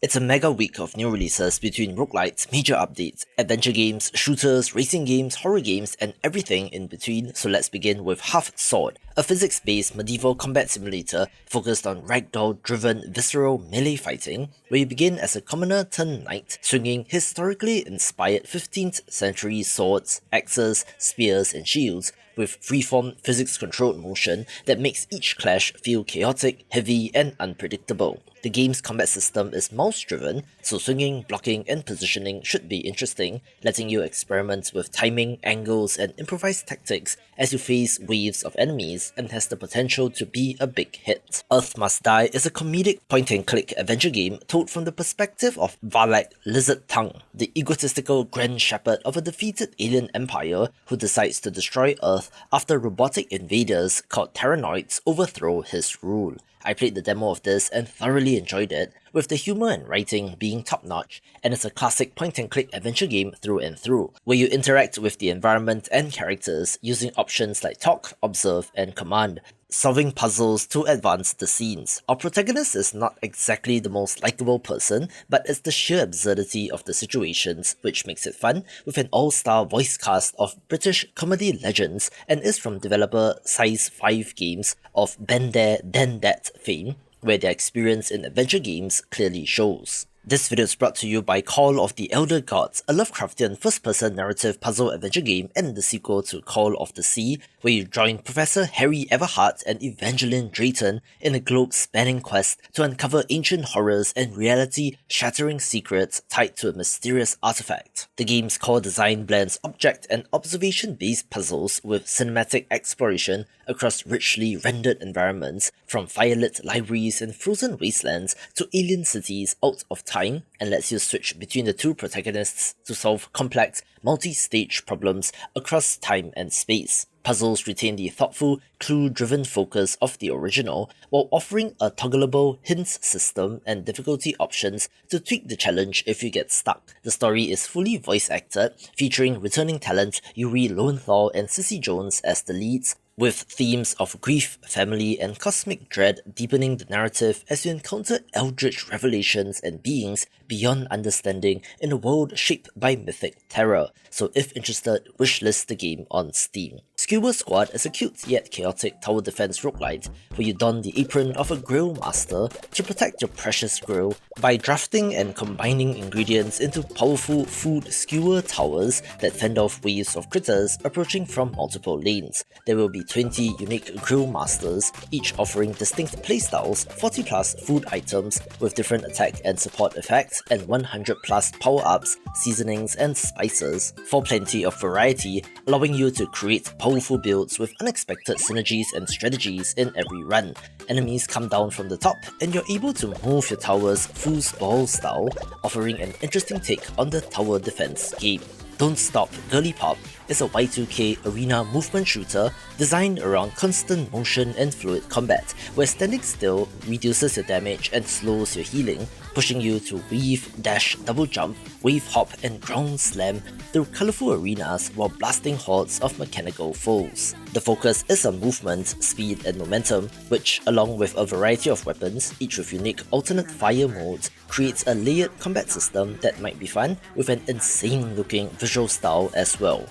It's a mega week of new releases between roguelites, major updates, adventure games, shooters, racing games, horror games, and everything in between, so let's begin with Half Sword, a physics-based medieval combat simulator focused on ragdoll-driven visceral melee fighting, where you begin as a commoner turned knight, swinging historically inspired 15th century swords, axes, spears, and shields, with freeform physics-controlled motion that makes each clash feel chaotic, heavy, and unpredictable. The game's combat system is mouse-driven, so swinging, blocking, and positioning should be interesting, letting you experiment with timing, angles, and improvised tactics as you face waves of enemies, and has the potential to be a big hit. Earth Must Die is a comedic point-and-click adventure game told from the perspective of Valak Lizard Tongue, the egotistical grand shepherd of a defeated alien empire who decides to destroy Earth after robotic invaders called Terranoids overthrow his rule. I played the demo of this and thoroughly enjoyed it, with the humour and writing being top-notch, and it's a classic point-and-click adventure game through and through, where you interact with the environment and characters using options like talk, observe, and command, solving puzzles to advance the scenes. Our protagonist is not exactly the most likable person, but it's the sheer absurdity of the situations which makes it fun, with an all-star voice cast of British comedy legends, and is from developer Size 5 Games of Been There Then That fame, where their experience in adventure games clearly shows. This video is brought to you by Call of the Elder Gods, a Lovecraftian first-person narrative puzzle adventure game and the sequel to Call of the Sea, where you join Professor Harry Everhart and Evangeline Drayton in a globe-spanning quest to uncover ancient horrors and reality-shattering secrets tied to a mysterious artifact. The game's core design blends object and observation-based puzzles with cinematic exploration across richly rendered environments, from firelit libraries and frozen wastelands to alien cities out of time, and lets you switch between the two protagonists to solve complex, multi-stage problems across time and space. Puzzles retain the thoughtful, clue-driven focus of the original, while offering a toggleable hints system and difficulty options to tweak the challenge if you get stuck. The story is fully voice-acted, featuring returning talent Yuri Lowenthal and Cissy Jones as the leads, with themes of grief, family, and cosmic dread deepening the narrative as you encounter eldritch revelations and beings beyond understanding in a world shaped by mythic terror. So if interested, wishlist the game on Steam. Skewer Squad is a cute yet chaotic tower defense roguelite where you don the apron of a grill master to protect your precious grill by drafting and combining ingredients into powerful food skewer towers that fend off waves of critters approaching from multiple lanes. There will be 20 unique grill masters, each offering distinct playstyles, 40 plus food items with different attack and support effects, and 100 plus power-ups, seasonings, and spices, for plenty of variety, allowing you to create powerful builds with unexpected synergies and strategies in every run. Enemies come down from the top, and you're able to move your towers foosball style, offering an interesting take on the tower defense game. Don't Stop Girlypop is a Y2K arena movement shooter designed around constant motion and fluid combat, where standing still reduces your damage and slows your healing, pushing you to weave, dash, double jump, wave hop, and ground slam through colourful arenas while blasting hordes of mechanical foes. The focus is on movement, speed, and momentum, which, along with a variety of weapons, each with unique alternate fire modes, creates a layered combat system that might be fun with an insane-looking visual style as well.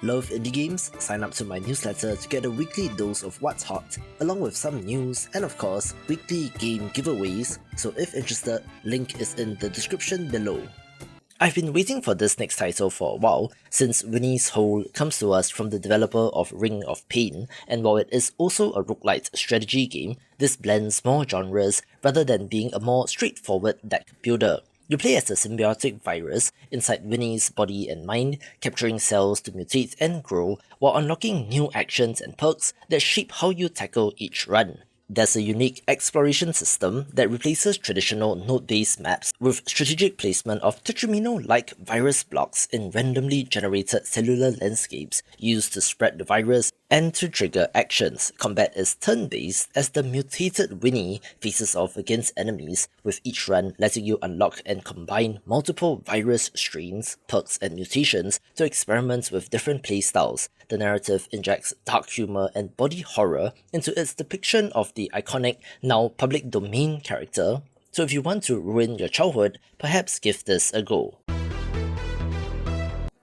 Love indie games? Sign up to my newsletter to get a weekly dose of what's hot, along with some news and of course, weekly game giveaways, so if interested, link is in the description below. I've been waiting for this next title for a while, since Winnie's Hole comes to us from the developer of Ring of Pain, and while it is also a roguelite strategy game, this blends more genres rather than being a more straightforward deck builder. You play as a symbiotic virus inside Winnie's body and mind, capturing cells to mutate and grow, while unlocking new actions and perks that shape how you tackle each run. There's a unique exploration system that replaces traditional node-based maps with strategic placement of Tetramino-like virus blocks in randomly generated cellular landscapes used to spread the virus and to trigger actions. Combat is turn-based as the mutated Winnie faces off against enemies, with each run letting you unlock and combine multiple virus strains, perks, and mutations to experiment with different playstyles. The narrative injects dark humor and body horror into its depiction of the iconic, now public domain character, so if you want to ruin your childhood, perhaps give this a go.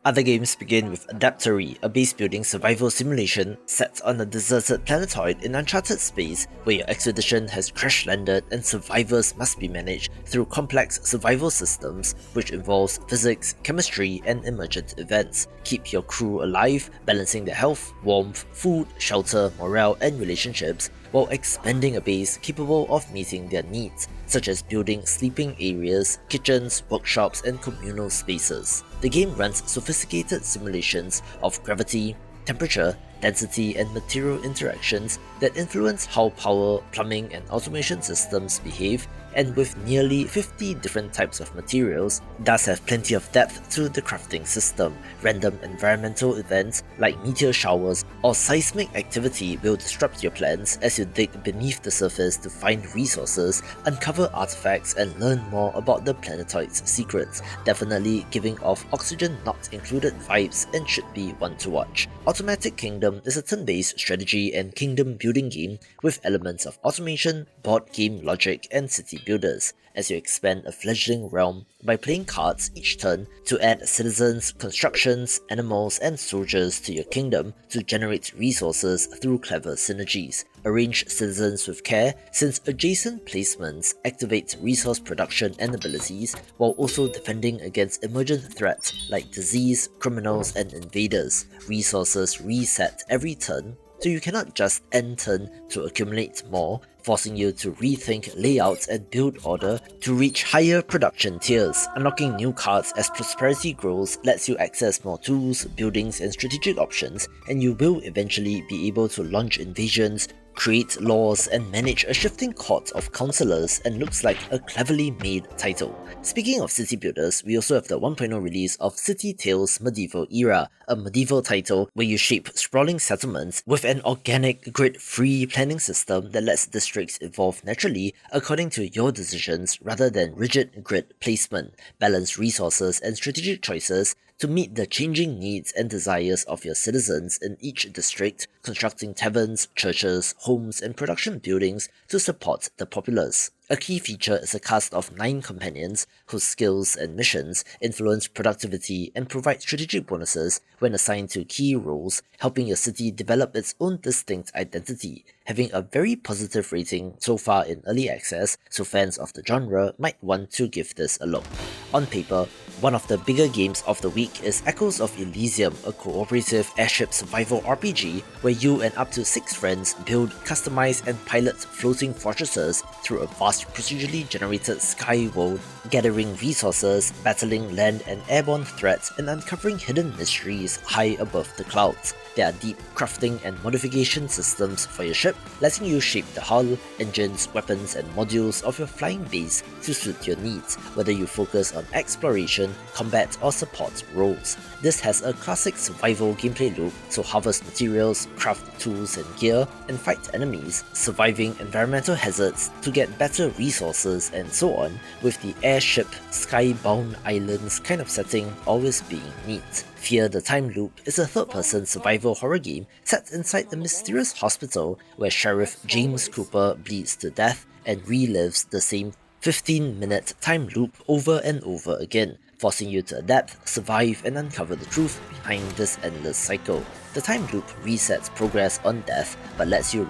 Other games begin with Adaptory, a base-building survival simulation set on a deserted planetoid in uncharted space where your expedition has crash-landed and survivors must be managed through complex survival systems which involves physics, chemistry, and emergent events. Keep your crew alive, balancing their health, warmth, food, shelter, morale, and relationships, while expanding a base capable of meeting their needs, such as building sleeping areas, kitchens, workshops, and communal spaces. The game runs sophisticated simulations of gravity, temperature, density, and material interactions that influence how power, plumbing, and automation systems behave, and with nearly 50 different types of materials, does have plenty of depth to the crafting system. Random environmental events like meteor showers or seismic activity will disrupt your plans as you dig beneath the surface to find resources, uncover artifacts, and learn more about the planetoid's secrets, definitely giving off oxygen not included vibes and should be one to watch. Automatic Kingdom is a turn-based strategy and kingdom building game with elements of automation, board game logic, and city builders, as you expand a fledgling realm by playing cards each turn to add citizens, constructions, animals, and soldiers to your kingdom to generate resources through clever synergies. Arrange citizens with care, since adjacent placements activate resource production and abilities, while also defending against emergent threats like disease, criminals, and invaders. Resources reset every turn, so you cannot just end turn to accumulate more, forcing you to rethink layouts and build order to reach higher production tiers. Unlocking new cards as prosperity grows lets you access more tools, buildings, and strategic options, and you will eventually be able to launch invasions, create laws, and manage a shifting court of councillors, and looks like a cleverly made title. Speaking of city builders, we also have the 1.0 release of City Tales Medieval Era, a medieval title where you shape sprawling settlements with an organic, grid-free planning system that lets districts evolve naturally according to your decisions rather than rigid grid placement. Balance resources and strategic choices to meet the changing needs and desires of your citizens in each district, constructing taverns, churches, homes, and production buildings to support the populace. A key feature is a cast of 9 companions whose skills and missions influence productivity and provide strategic bonuses when assigned to key roles, helping your city develop its own distinct identity, having a very positive rating so far in early access, so fans of the genre might want to give this a look. On paper, one of the bigger games of the week is Echoes of Elysium, a cooperative airship survival RPG where you and up to 6 friends build, customize, and pilot floating fortresses through a vast procedurally generated sky world, gathering resources, battling land and airborne threats, and uncovering hidden mysteries high above the clouds. There are deep crafting and modification systems for your ship, letting you shape the hull, engines, weapons, and modules of your flying base to suit your needs, whether you focus on exploration, combat, or support roles. This has a classic survival gameplay loop, so harvest materials, craft tools and gear, and fight enemies, surviving environmental hazards to get better resources, and so on, with the airship, skybound islands kind of setting always being neat. Fear the Timeloop is a third-person survival horror game set inside a mysterious hospital where Sheriff James Cooper bleeds to death and relives the same 15-minute time loop over and over again, forcing you to adapt, survive, and uncover the truth behind this endless cycle. The time loop resets progress on death but lets you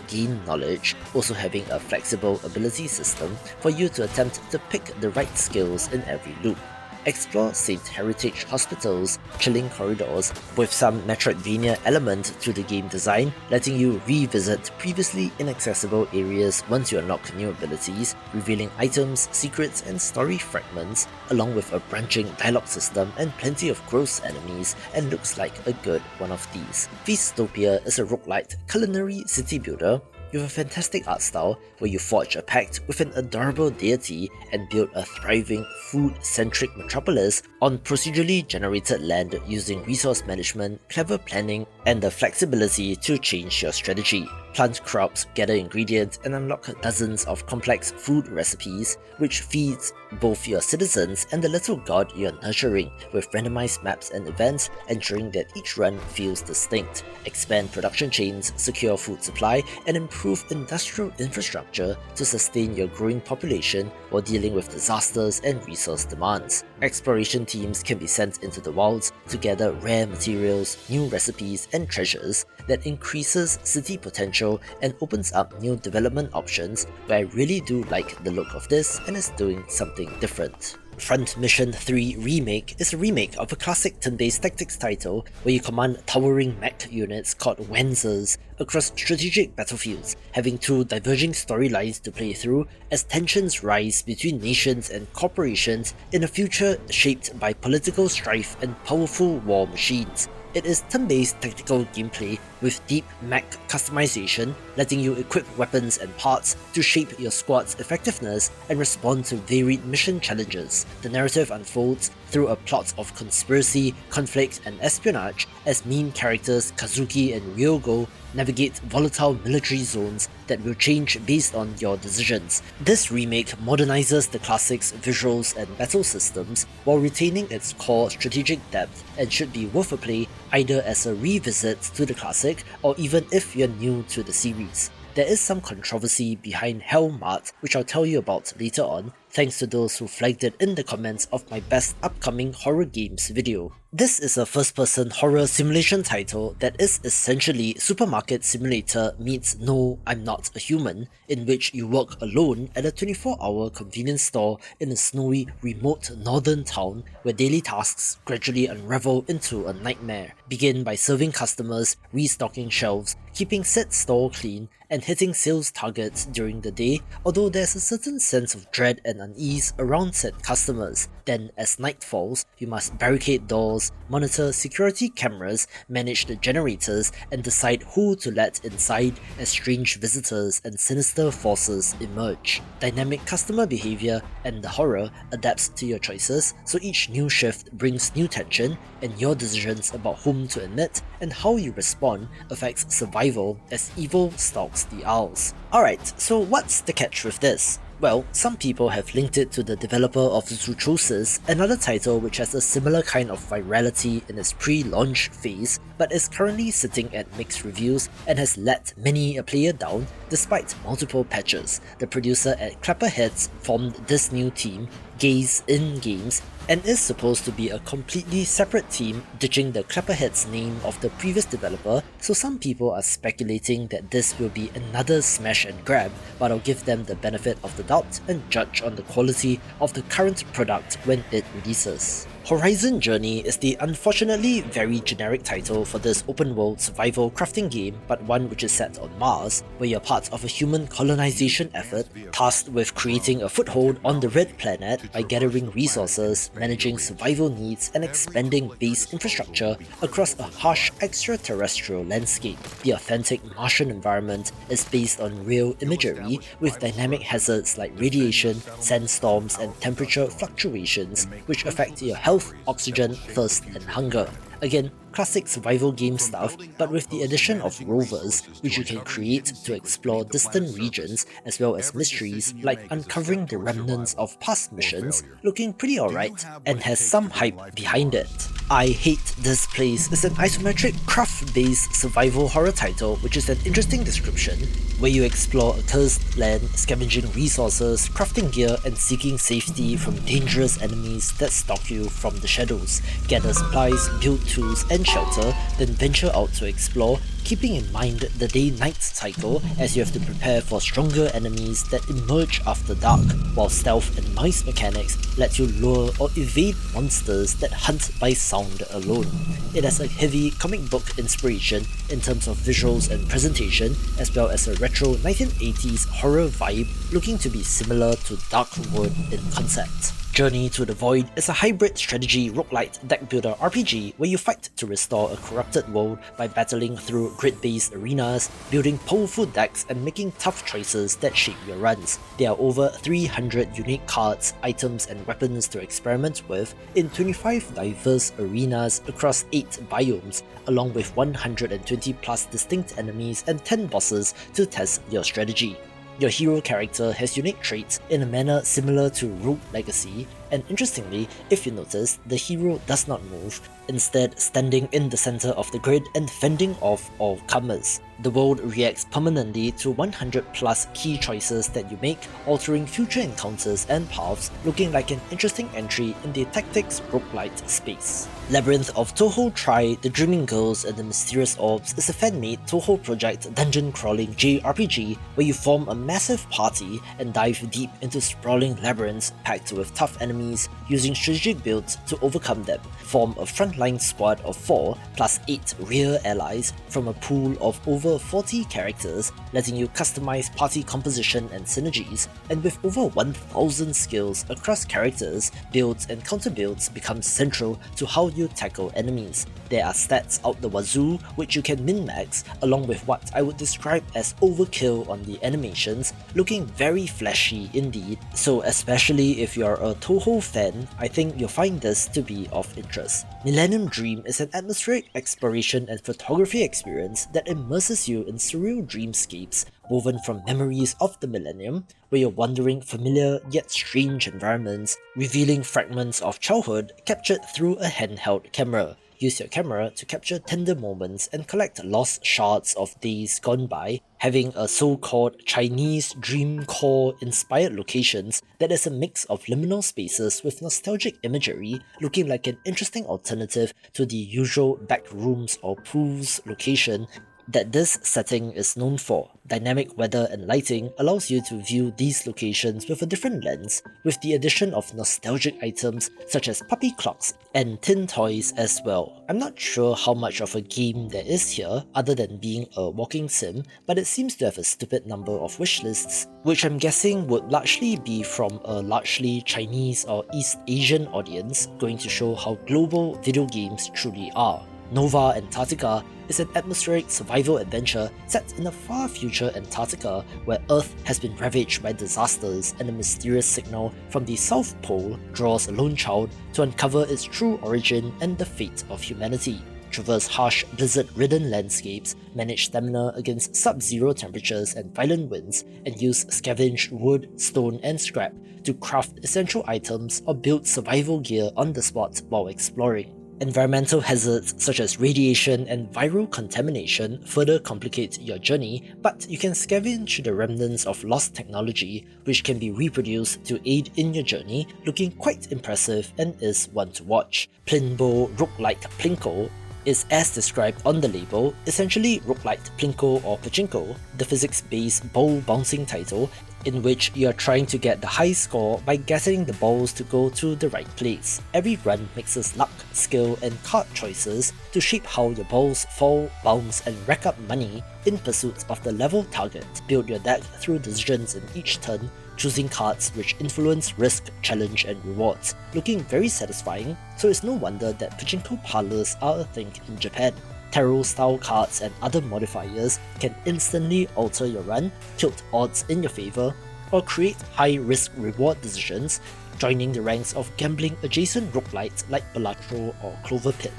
gain knowledge, also having a flexible ability system for you to attempt to pick the right skills in every loop. Explore St. Heritage Hospital's chilling corridors with some Metroidvania element to the game design, letting you revisit previously inaccessible areas once you unlock new abilities, revealing items, secrets, and story fragments, along with a branching dialogue system and plenty of gross enemies, and looks like a good one of these. Feastopia is a roguelite culinary city builder with a fantastic art style where you forge a pact with an adorable deity and build a thriving, food-centric metropolis on procedurally generated land using resource management, clever planning, and the flexibility to change your strategy. Plant crops, gather ingredients, and unlock dozens of complex food recipes, which feeds both your citizens and the little god you're nurturing, with randomized maps and events ensuring that each run feels distinct. Expand production chains, secure food supply, and improve industrial infrastructure to sustain your growing population while dealing with disasters and resource demands. Exploration teams can be sent into the wilds to gather rare materials, new recipes, and treasures that increases city potential and opens up new development options, where I really do like the look of this and is doing something different. Front Mission 3 Remake is a remake of a classic turn-based tactics title where you command towering mech units called Wenzers across strategic battlefields, having two diverging storylines to play through as tensions rise between nations and corporations in a future shaped by political strife and powerful war machines. It is turn-based tactical gameplay with deep mech customization, letting you equip weapons and parts to shape your squad's effectiveness and respond to varied mission challenges. The narrative unfolds through a plot of conspiracy, conflict, and espionage as main characters Kazuki and Ryogo navigate volatile military zones that will change based on your decisions. This remake modernizes the classic's visuals and battle systems while retaining its core strategic depth and should be worth a play either as a revisit to the classic or even if you're new to the series. There is some controversy behind HELLMART, which I'll tell you about later on, thanks to those who flagged it in the comments of my best upcoming horror games video. This is a first-person horror simulation title that is essentially Supermarket Simulator meets No, I'm Not a Human, in which you work alone at a 24-hour convenience store in a snowy, remote northern town where daily tasks gradually unravel into a nightmare. Begin by serving customers, restocking shelves, keeping said store clean, and hitting sales targets during the day, although there's a certain sense of dread and unease around said customers. Then, as night falls, you must barricade doors, monitor security cameras, manage the generators, and decide who to let inside as strange visitors and sinister forces emerge. Dynamic customer behavior and the horror adapts to your choices, so each new shift brings new tension, and your decisions about whom to admit and how you respond affects survival as evil stalks the Isles. Alright, so what's the catch with this? Well, some people have linked it to the developer of Zootrosis, another title which has a similar kind of virality in its pre-launch phase, but is currently sitting at mixed reviews and has let many a player down despite multiple patches. The producer at Clapperheads formed this new team, Gaze in Games, and is supposed to be a completely separate team, ditching the Clapperheads name of the previous developer, so some people are speculating that this will be another smash and grab, but I'll give them the benefit of the doubt and judge on the quality of the current product when it releases. Horizon Journey is the unfortunately very generic title for this open-world survival crafting game, but one which is set on Mars, where you're part of a human colonization effort tasked with creating a foothold on the Red Planet by gathering resources, managing survival needs, and expanding base infrastructure across a harsh extraterrestrial landscape. The authentic Martian environment is based on real imagery, with dynamic hazards like radiation, sandstorms, and temperature fluctuations, which affect your health, oxygen, thirst, and hunger. Again, classic survival game stuff, but with the addition of rovers, which you can create to explore distant regions as well as mysteries like uncovering the remnants of past missions, looking pretty alright, and has some hype behind it. I Hate This Place is an isometric craft-based survival horror title which is an interesting description, where you explore a cursed land, scavenging resources, crafting gear, and seeking safety from dangerous enemies that stalk you from the shadows. Gather supplies, build tools and shelter, then venture out to explore, keeping in mind the day-night cycle as you have to prepare for stronger enemies that emerge after dark, while stealth and noise mechanics let you lure or evade monsters that hunt by sound alone. It has a heavy comic book inspiration in terms of visuals and presentation, as well as a retro 1980s horror vibe looking to be similar to Darkwood in concept. Journey to the Void is a hybrid strategy roguelite deck builder RPG where you fight to restore a corrupted world by battling through grid-based arenas, building powerful decks and making tough choices that shape your runs. There are over 300 unique cards, items and weapons to experiment with in 25 diverse arenas across 8 biomes, along with 120 plus distinct enemies and 10 bosses to test your strategy. Your hero character has unique traits in a manner similar to Rogue Legacy, and interestingly, if you notice, the hero does not move, instead standing in the center of the grid and fending off all comers. The world reacts permanently to 100 plus key choices that you make, altering future encounters and paths, looking like an interesting entry in the tactics roguelite space. Labyrinth of Touhou Try, The Dreaming Girls and the Mysterious Orbs is a fan-made Touhou project dungeon-crawling JRPG where you form a massive party and dive deep into sprawling labyrinths packed with tough enemies, using strategic builds to overcome them. Form a frontline squad of 4 plus 8 rear allies from a pool of over 40 characters, letting you customize party composition and synergies, and with over 1000 skills across characters, builds and counter builds become central to how you tackle enemies. There are stats out the wazoo which you can min-max, along with what I would describe as overkill on the animations, looking very flashy indeed, so especially if you're a Touhou fan, I think you'll find this to be of interest. Millennium Dream is an atmospheric exploration and photography experience that immerses you in surreal dreamscapes woven from memories of the millennium, where you're wandering familiar yet strange environments, revealing fragments of childhood captured through a handheld camera. Use your camera to capture tender moments and collect lost shards of days gone by, having a so-called Chinese dream core inspired locations that is a mix of liminal spaces with nostalgic imagery, looking like an interesting alternative to the usual back rooms or pools location that this setting is known for. Dynamic weather and lighting allows you to view these locations with a different lens, with the addition of nostalgic items such as puppy clocks and tin toys as well. I'm not sure how much of a game there is here, other than being a walking sim, but it seems to have a stupid number of wishlists, which I'm guessing would largely be from a largely Chinese or East Asian audience, going to show how global video games truly are. Nova Antarctica is an atmospheric survival adventure set in a far future Antarctica where Earth has been ravaged by disasters, and a mysterious signal from the South Pole draws a lone child to uncover its true origin and the fate of humanity. Traverse harsh, blizzard-ridden landscapes, manage stamina against sub-zero temperatures and violent winds, and use scavenged wood, stone and scrap to craft essential items or build survival gear on the spot while exploring. Environmental hazards such as radiation and viral contamination further complicate your journey, but you can scavenge the remnants of lost technology which can be reproduced to aid in your journey, looking quite impressive and is one to watch. Plinbo Roguelike Plinko is as described on the label, essentially roguelike Plinko or Pachinko, the physics-based ball bouncing title in which you are trying to get the high score by getting the balls to go to the right place. Every run mixes luck, skill and card choices to shape how your balls fall, bounce and rack up money in pursuit of the level target. Build your deck through decisions in each turn, choosing cards which influence risk, challenge and rewards, looking very satisfying, so it's no wonder that pachinko parlors are a thing in Japan. Tarot-style cards and other modifiers can instantly alter your run, tilt odds in your favor, or create high-risk reward decisions, joining the ranks of gambling-adjacent roguelites like Balatro or Clover Pit.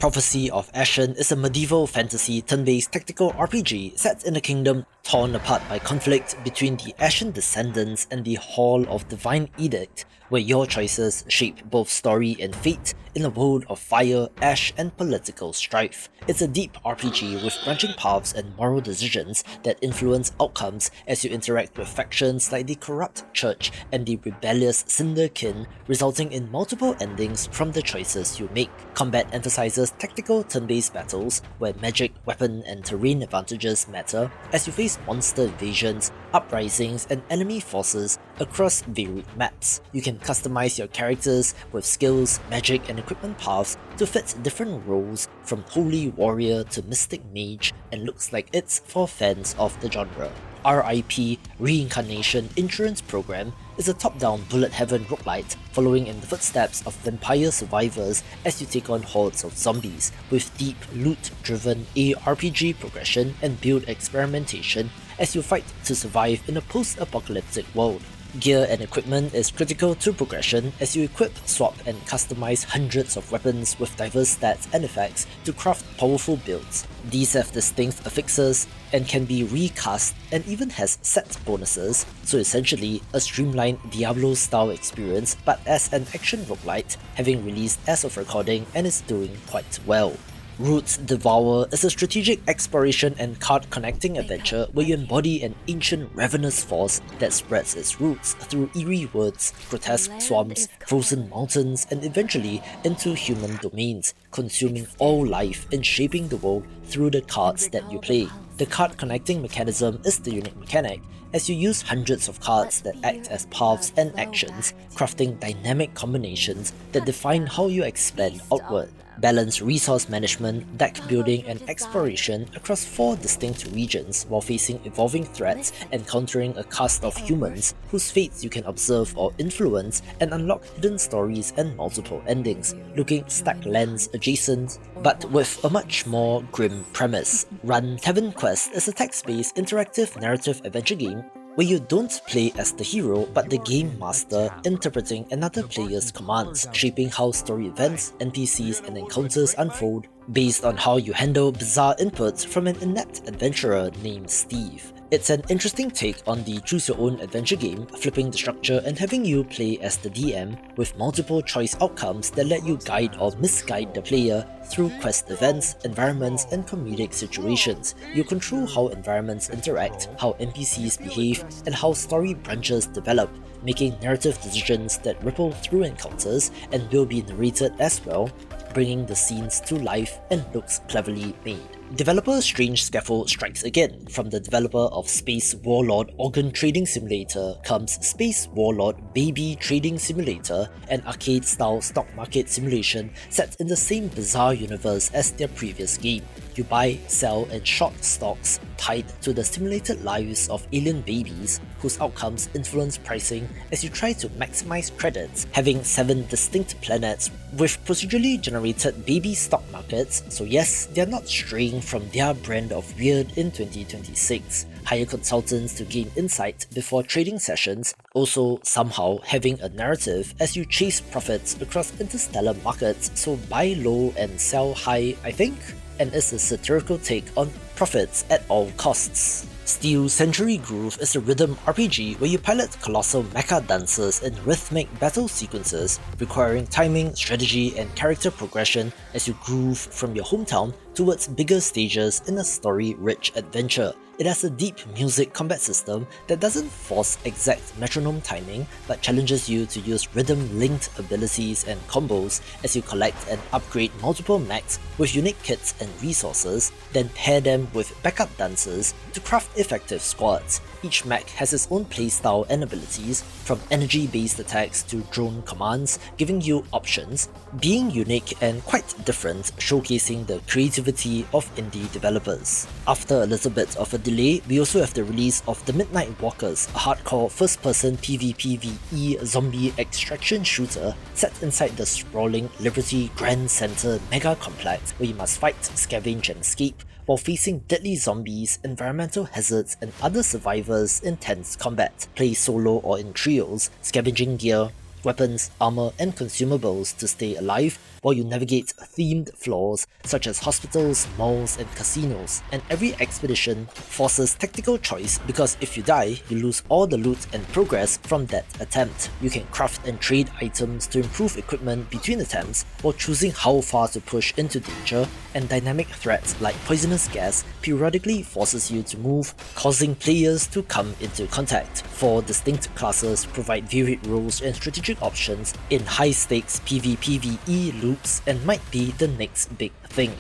Prophecy of Ashen is a medieval fantasy turn-based tactical RPG set in a kingdom torn apart by conflict between the Ashen descendants and the Hall of Divine Edict, where your choices shape both story and fate in a world of fire, ash, and political strife. It's a deep RPG with branching paths and moral decisions that influence outcomes as you interact with factions like the Corrupt Church and the rebellious Cinderkin, resulting in multiple endings from the choices you make. Combat emphasizes tactical turn-based battles where magic, weapon, and terrain advantages matter as you face monster invasions, uprisings, and enemy forces across varied maps. You can customize your characters with skills, magic, and equipment paths to fit different roles from holy warrior to mystic mage, and looks like it's for fans of the genre. R.I.P. Reincarnation Insurance Program is a top-down bullet heaven roguelite following in the footsteps of vampire survivors as you take on hordes of zombies, with deep loot-driven ARPG progression and build experimentation as you fight to survive in a post-apocalyptic world. Gear and equipment is critical to progression as you equip, swap and customize hundreds of weapons with diverse stats and effects to craft powerful builds. These have distinct affixes and can be recast and even has set bonuses, so essentially a streamlined Diablo-style experience but as an action roguelite, having released as of recording and is doing quite well. Roots Devour is a strategic exploration and card connecting adventure where you embody an ancient ravenous force that spreads its roots through eerie woods, grotesque swamps, frozen mountains, and eventually into human domains, consuming all life and shaping the world through the cards that you play. The card connecting mechanism is the unique mechanic, as you use hundreds of cards that act as paths and actions, crafting dynamic combinations that define how you expand outward. Balance resource management, deck building and exploration across 4 distinct regions while facing evolving threats and countering a cast of humans whose fates you can observe or influence and unlock hidden stories and multiple endings, looking stacked lands adjacent, but with a much more grim premise. Run TavernQuest is a text-based interactive narrative adventure game where you don't play as the hero but the game master, interpreting another player's commands, shaping how story events, NPCs and encounters unfold based on how you handle bizarre inputs from an inept adventurer named Steve. It's an interesting take on the choose-your-own adventure game, flipping the structure and having you play as the DM with multiple choice outcomes that let you guide or misguide the player through quest events, environments, and comedic situations. You control how environments interact, how NPCs behave, and how story branches develop, making narrative decisions that ripple through encounters and will be narrated as well, bringing the scenes to life and looks cleverly made. Developer Strange Scaffold strikes again. From the developer of Space Warlord Organ Trading Simulator comes Space Warlord Baby Trading Simulator, an arcade-style stock market simulation set in the same bizarre universe as their previous game. You buy, sell, and short stocks tied to the simulated lives of alien babies whose outcomes influence pricing as you try to maximize credits, having 7 distinct planets with procedurally generated baby stock markets, so yes, they're not straying from their brand of weird in 2026. Hire consultants to gain insight before trading sessions, also somehow having a narrative as you chase profits across interstellar markets, so buy low and sell high, I think? And is a satirical take on profits at all costs. Steel Century Groove is a rhythm RPG where you pilot colossal mecha dancers in rhythmic battle sequences, requiring timing, strategy, and character progression as you groove from your hometown towards bigger stages in a story-rich adventure. It has a deep music combat system that doesn't force exact metronome timing, but challenges you to use rhythm-linked abilities and combos as you collect and upgrade multiple mechs with unique kits and resources, then pair them with backup dancers to craft effective squads. Each mech has its own playstyle and abilities, from energy-based attacks to drone commands, giving you options, being unique and quite different, showcasing the creativity of indie developers. After a little bit of a delay, we also have the release of The Midnight Walkers, a hardcore first-person PvPvE zombie extraction shooter set inside the sprawling Liberty Grand Center mega complex where you must fight, scavenge and escape while facing deadly zombies, environmental hazards and other survivors in tense combat. Play solo or in trios, scavenging gear, weapons, armor and consumables to stay alive while you navigate themed floors such as hospitals, malls and casinos. And every expedition forces tactical choice because if you die, you lose all the loot and progress from that attempt. You can craft and trade items to improve equipment between attempts while choosing how far to push into danger, and dynamic threats like poisonous gas periodically forces you to move, causing players to come into contact. 4 distinct classes provide varied roles and strategic options in high-stakes PvPvE loops and might be the next big thing.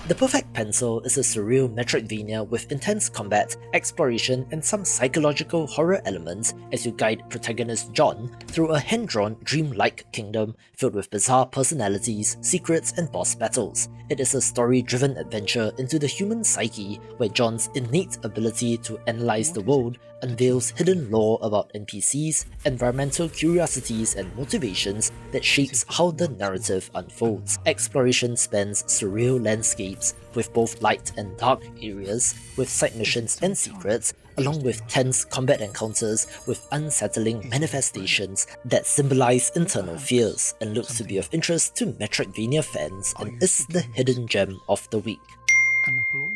The Perfect Pencil is a surreal Metroidvania with intense combat, exploration, and some psychological horror elements as you guide protagonist John through a hand-drawn, dream-like kingdom filled with bizarre personalities, secrets, and boss battles. It is a story-driven adventure into the human psyche where John's innate ability to analyze the world unveils hidden lore about NPCs, environmental curiosities, and motivations that shapes how the narrative unfolds. Exploration spans surreal landscapes with both light and dark areas, with side missions and secrets, along with tense combat encounters with unsettling manifestations that symbolize internal fears, and looks to be of interest to Metroidvania fans and is the hidden gem of the week.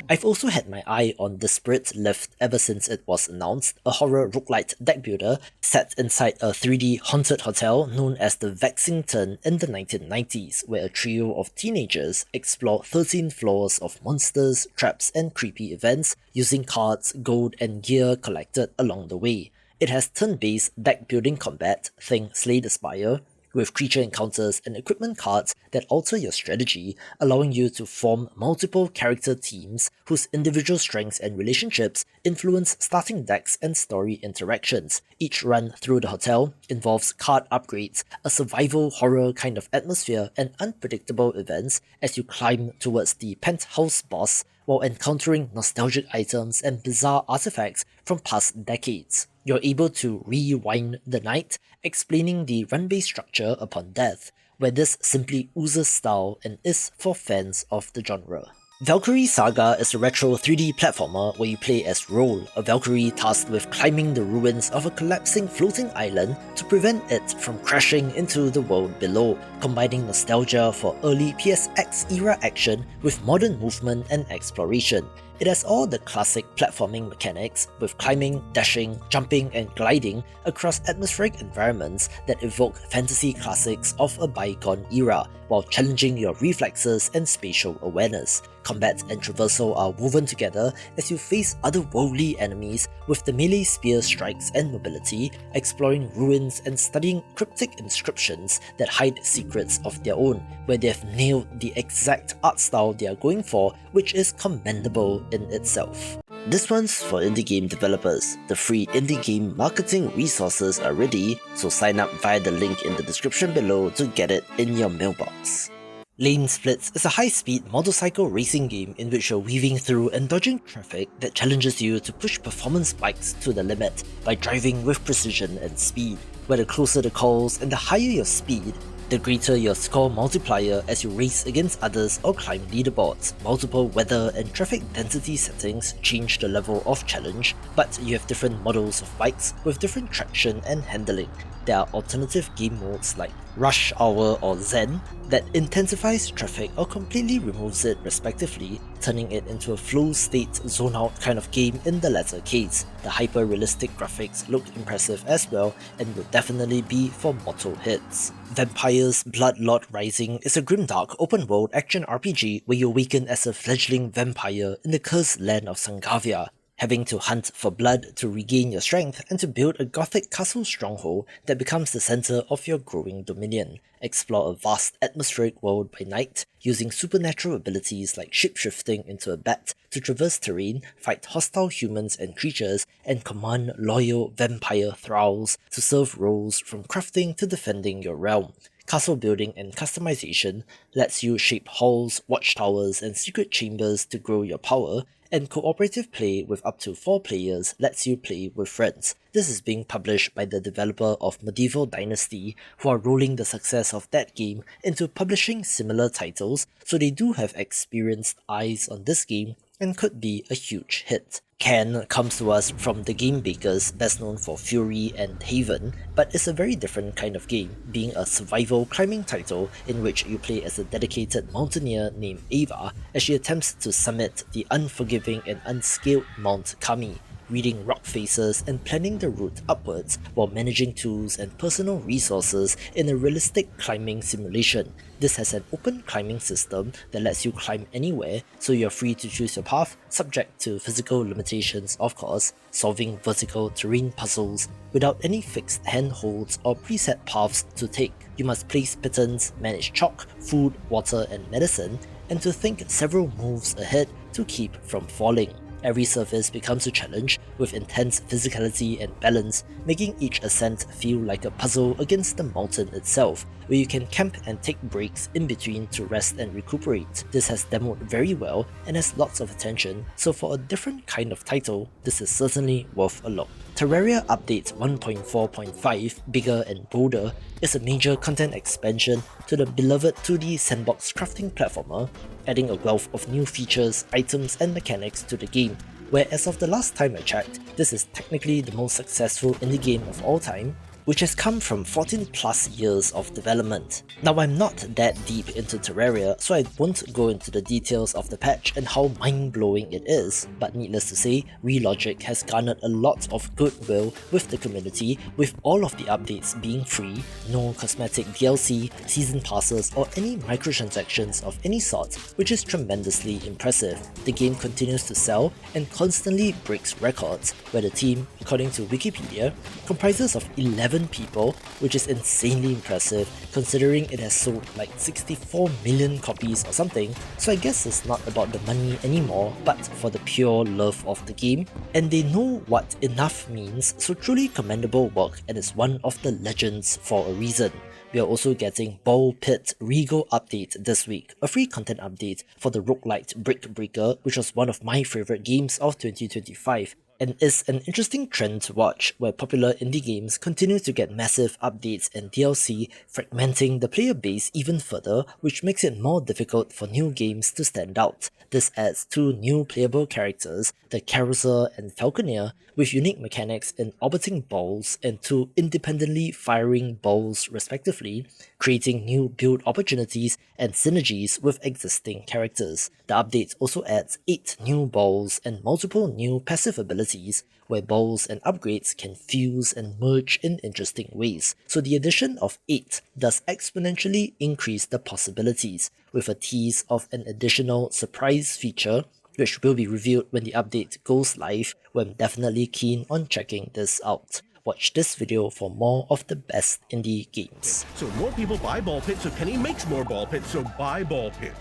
I've also had my eye on Desperate Lift ever since it was announced, a horror roguelite deck builder set inside a 3D haunted hotel known as the Vexington in the 1990s, where a trio of teenagers explore 13 floors of monsters, traps, and creepy events using cards, gold, and gear collected along the way. It has turn-based deck building combat, think Slay the Spire, with creature encounters and equipment cards that alter your strategy, allowing you to form multiple character teams whose individual strengths and relationships influence starting decks and story interactions. Each run through the hotel involves card upgrades, a survival horror kind of atmosphere, and unpredictable events as you climb towards the penthouse boss while encountering nostalgic items and bizarre artifacts from past decades. You're able to rewind the night, explaining the run-based structure upon death, where this simply oozes style and is for fans of the genre. Valkyrie Saga is a retro 3D platformer where you play as Roll, a Valkyrie tasked with climbing the ruins of a collapsing floating island to prevent it from crashing into the world below, combining nostalgia for early PSX-era action with modern movement and exploration. It has all the classic platforming mechanics, with climbing, dashing, jumping, and gliding across atmospheric environments that evoke fantasy classics of a bygone era, while challenging your reflexes and spatial awareness. Combat and traversal are woven together as you face otherworldly enemies with the melee spear strikes and mobility, exploring ruins and studying cryptic inscriptions that hide secrets of their own, where they've nailed the exact art style they are going for, which is commendable in itself. This one's for indie game developers. The free indie game marketing resources are ready, so sign up via the link in the description below to get it in your mailbox. Lane Splits is a high-speed motorcycle racing game in which you're weaving through and dodging traffic that challenges you to push performance bikes to the limit by driving with precision and speed, where the closer the calls and the higher your speed, the greater your score multiplier as you race against others or climb leaderboards. Multiple weather and traffic density settings change the level of challenge, but you have different models of bikes with different traction and handling. There are alternative game modes like Rush Hour or Zen that intensifies traffic or completely removes it respectively, turning it into a flow state zone out kind of game in the latter case. The hyper-realistic graphics look impressive as well and will definitely be for mortal hits. Vampires Bloodlord Rising is a grimdark open-world action RPG where you awaken as a fledgling vampire in the cursed land of Sangavia, having to hunt for blood to regain your strength and to build a gothic castle stronghold that becomes the center of your growing dominion. Explore a vast atmospheric world by night, using supernatural abilities like shapeshifting into a bat to traverse terrain, fight hostile humans and creatures, and command loyal vampire thralls to serve roles from crafting to defending your realm. Castle building and customization lets you shape halls, watchtowers, and secret chambers to grow your power, and cooperative play with up to 4 players lets you play with friends. This is being published by the developer of Medieval Dynasty, who are rolling the success of that game into publishing similar titles, so they do have experienced eyes on this game and could be a huge hit. Can comes to us from the game makers best known for Fury and Haven, but it's a very different kind of game, being a survival climbing title in which you play as a dedicated mountaineer named Ava as she attempts to summit the unforgiving and unscaled Mount Kami, reading rock faces and planning the route upwards while managing tools and personal resources in a realistic climbing simulation. This has an open climbing system that lets you climb anywhere, so you're free to choose your path, subject to physical limitations of course, solving vertical terrain puzzles without any fixed handholds or preset paths to take. You must place pittance, manage chalk, food, water and medicine, and to think several moves ahead to keep from falling. Every surface becomes a challenge, with intense physicality and balance, making each ascent feel like a puzzle against the mountain itself, where you can camp and take breaks in between to rest and recuperate. This has demoed very well and has lots of attention, so for a different kind of title, this is certainly worth a look. Terraria Update 1.4.5, Bigger and Bolder, is a major content expansion to the beloved 2D sandbox crafting platformer, adding a wealth of new features, items and mechanics to the game, where as of the last time I checked, this is technically the most successful indie game of all time, which has come from 14 plus years of development. Now I'm not that deep into Terraria, so I won't go into the details of the patch and how mind-blowing it is, but needless to say, Relogic has garnered a lot of goodwill with the community, with all of the updates being free, no cosmetic DLC, season passes or any microtransactions of any sort, which is tremendously impressive. The game continues to sell and constantly breaks records, where the team, according to Wikipedia, comprises of 11 people, which is insanely impressive considering it has sold like 64 million copies or something, so I guess it's not about the money anymore, but for the pure love of the game, and they know what enough means, so truly commendable work and is one of the legends for a reason. We are also getting Ball Pit Regal Update this week, a free content update for the roguelike Brick Breaker, which was one of my favourite games of 2025. And is an interesting trend to watch, where popular indie games continue to get massive updates and DLC, fragmenting the player base even further, which makes it more difficult for new games to stand out. This adds 2 new playable characters, the Carouser and Falconeer, with unique mechanics in orbiting balls and 2 independently firing balls respectively, creating new build opportunities and synergies with existing characters. The update also adds 8 new balls and multiple new passive abilities, where balls and upgrades can fuse and merge in interesting ways, so the addition of 8 does exponentially increase the possibilities, with a tease of an additional surprise feature, which will be revealed when the update goes live, where I'm definitely keen on checking this out. Watch this video for more of the best indie games. So more people buy Ball Pit, so Kenny makes more Ball Pit, so buy Ball Pit.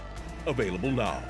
Available now.